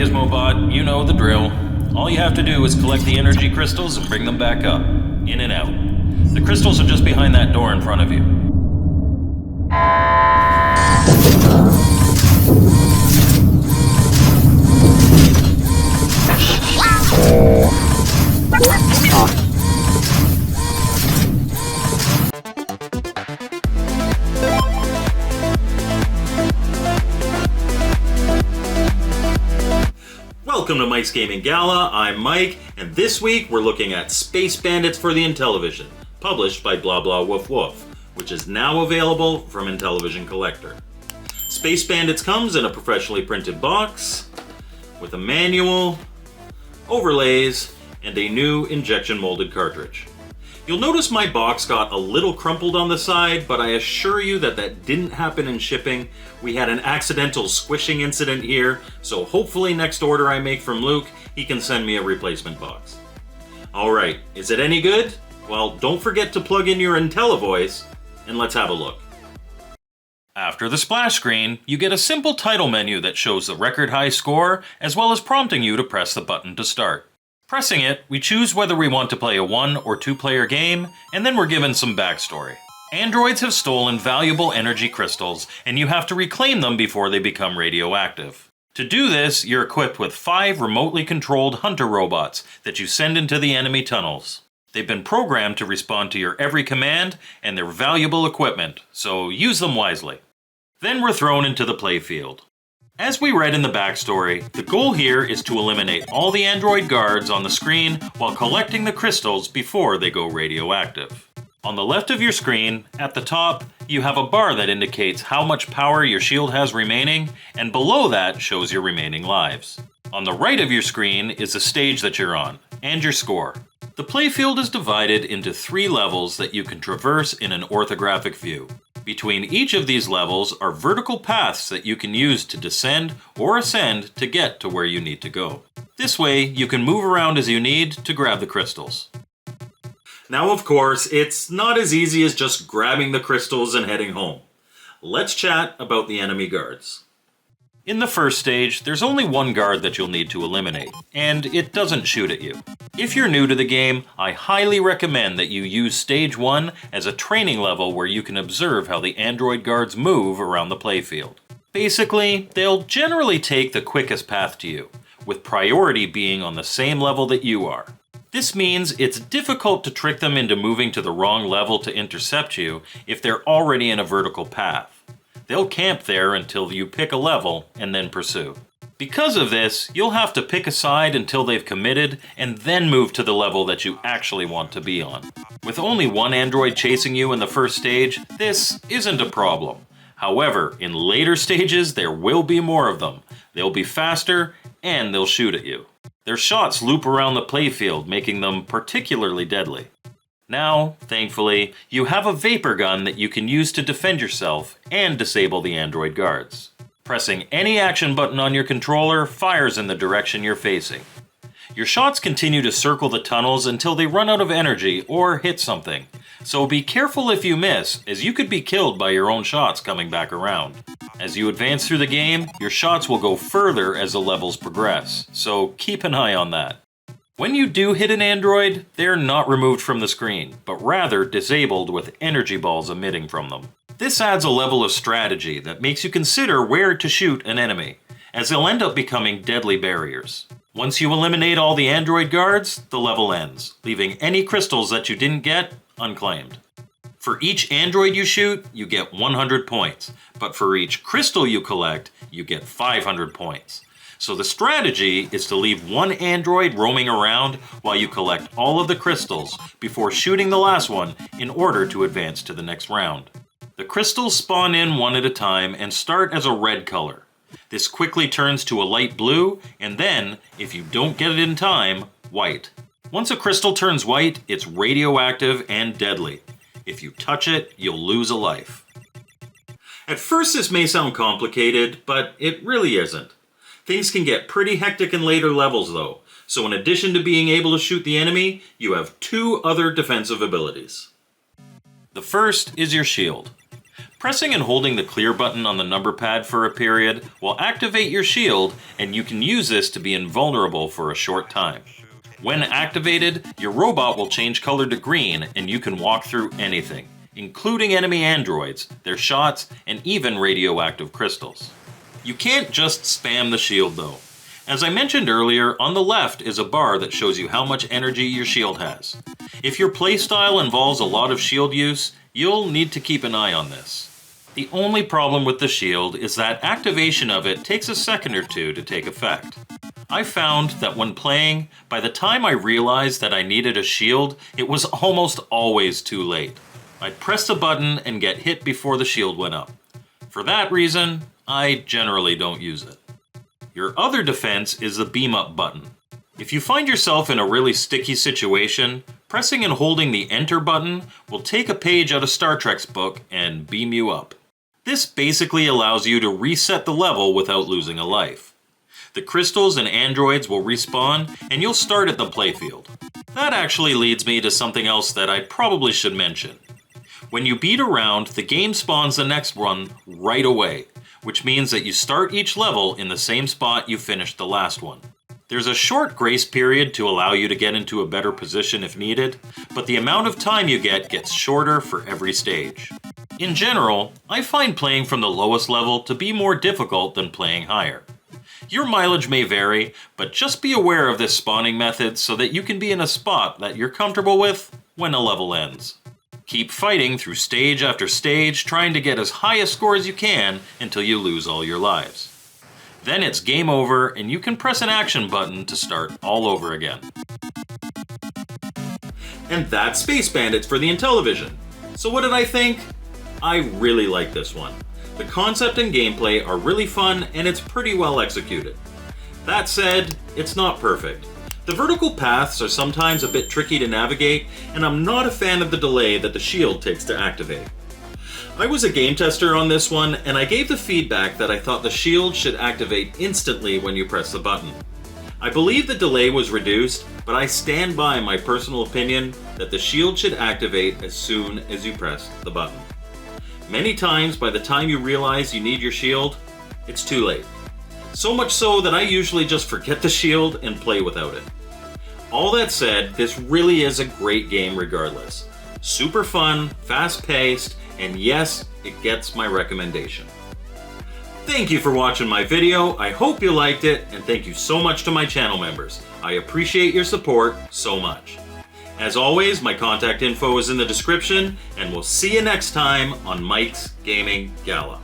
Gizmobot, you know the drill. All you have to do is collect the energy crystals and bring them back up, in and out. The crystals are just behind that door in front of you. Welcome to Mike's Gaming Gala, I'm Mike, and this week we're looking at Space Bandits for the Intellivision, published by Blah Blah Woof Woof, which is now available from Intellivision Collector. Space Bandits comes in a professionally printed box, with a manual, overlays, and a new injection molded cartridge. You'll notice my box got a little crumpled on the side, but I assure you that didn't happen in shipping. We had an accidental squishing incident here, so hopefully next order I make from Luke, he can send me a replacement box. Alright, is it any good? Well, don't forget to plug in your IntelliVoice, and let's have a look. After the splash screen, you get a simple title menu that shows the record high score, as well as prompting you to press the button to start. Pressing it, we choose whether we want to play a 1 or 2 player game, and then we're given some backstory. Androids have stolen valuable energy crystals, and you have to reclaim them before they become radioactive. To do this, you're equipped with 5 remotely controlled hunter robots that you send into the enemy tunnels. They've been programmed to respond to your every command, and they're valuable equipment, so use them wisely. Then we're thrown into the playfield. As we read in the backstory, the goal here is to eliminate all the android guards on the screen while collecting the crystals before they go radioactive. On the left of your screen, at the top, you have a bar that indicates how much power your shield has remaining, and below that shows your remaining lives. On the right of your screen is the stage that you're on, and your score. The playfield is divided into 3 levels that you can traverse in an orthographic view. Between each of these levels are vertical paths that you can use to descend or ascend to get to where you need to go. This way, you can move around as you need to grab the crystals. Now, of course, it's not as easy as just grabbing the crystals and heading home. Let's chat about the enemy guards. In the first stage, there's only one guard that you'll need to eliminate, and it doesn't shoot at you. If you're new to the game, I highly recommend that you use Stage 1 as a training level where you can observe how the android guards move around the playfield. Basically, they'll generally take the quickest path to you, with priority being on the same level that you are. This means it's difficult to trick them into moving to the wrong level to intercept you if they're already in a vertical path. They'll camp there until you pick a level and then pursue. Because of this, you'll have to pick a side until they've committed and then move to the level that you actually want to be on. With only one android chasing you in the first stage, this isn't a problem. However, in later stages, there will be more of them. They'll be faster and they'll shoot at you. Their shots loop around the playfield, making them particularly deadly. Now, thankfully, you have a vapor gun that you can use to defend yourself and disable the android guards. Pressing any action button on your controller fires in the direction you're facing. Your shots continue to circle the tunnels until they run out of energy or hit something, so be careful if you miss, as you could be killed by your own shots coming back around. As you advance through the game, your shots will go further as the levels progress, so keep an eye on that. When you do hit an android, they're not removed from the screen, but rather disabled with energy balls emitting from them. This adds a level of strategy that makes you consider where to shoot an enemy, as they'll end up becoming deadly barriers. Once you eliminate all the android guards, the level ends, leaving any crystals that you didn't get unclaimed. For each android you shoot, you get 100 points, but for each crystal you collect, you get 500 points. So the strategy is to leave one android roaming around while you collect all of the crystals before shooting the last one in order to advance to the next round. The crystals spawn in one at a time and start as a red color. This quickly turns to a light blue, and then, if you don't get it in time, white. Once a crystal turns white, it's radioactive and deadly. If you touch it, you'll lose a life. At first this may sound complicated, but it really isn't. Things can get pretty hectic in later levels though, so in addition to being able to shoot the enemy, you have 2 other defensive abilities. The first is your shield. Pressing and holding the clear button on the number pad for a period will activate your shield, and you can use this to be invulnerable for a short time. When activated, your robot will change color to green and you can walk through anything, including enemy androids, their shots, and even radioactive crystals. You can't just spam the shield though. As I mentioned earlier, on the left is a bar that shows you how much energy your shield has. If your playstyle involves a lot of shield use, you'll need to keep an eye on this. The only problem with the shield is that activation of it takes a second or two to take effect. I found that when playing, by the time I realized that I needed a shield, it was almost always too late. I'd press the button and get hit before the shield went up. For that reason, I generally don't use it. Your other defense is the beam up button. If you find yourself in a really sticky situation, pressing and holding the enter button will take a page out of Star Trek's book and beam you up. This basically allows you to reset the level without losing a life. The crystals and androids will respawn and you'll start at the playfield. That actually leads me to something else that I probably should mention. When you beat around, the game spawns the next one right away, which means that you start each level in the same spot you finished the last one. There's a short grace period to allow you to get into a better position if needed, but the amount of time you get gets shorter for every stage. In general, I find playing from the lowest level to be more difficult than playing higher. Your mileage may vary, but just be aware of this spawning method so that you can be in a spot that you're comfortable with when a level ends. Keep fighting through stage after stage, trying to get as high a score as you can until you lose all your lives. Then it's game over and you can press an action button to start all over again. And that's Space Bandits for the Intellivision. So what did I think? I really like this one. The concept and gameplay are really fun and it's pretty well executed. That said, it's not perfect. The vertical paths are sometimes a bit tricky to navigate, and I'm not a fan of the delay that the shield takes to activate. I was a game tester on this one, and I gave the feedback that I thought the shield should activate instantly when you press the button. I believe the delay was reduced, but I stand by my personal opinion that the shield should activate as soon as you press the button. Many times, by the time you realize you need your shield, it's too late. So much so that I usually just forget the shield and play without it. All that said, this really is a great game regardless. Super fun, fast-paced, and yes, it gets my recommendation. Thank you for watching my video. I hope you liked it, and thank you so much to my channel members. I appreciate your support so much. As always, my contact info is in the description, and we'll see you next time on Mike's Gaming Gala.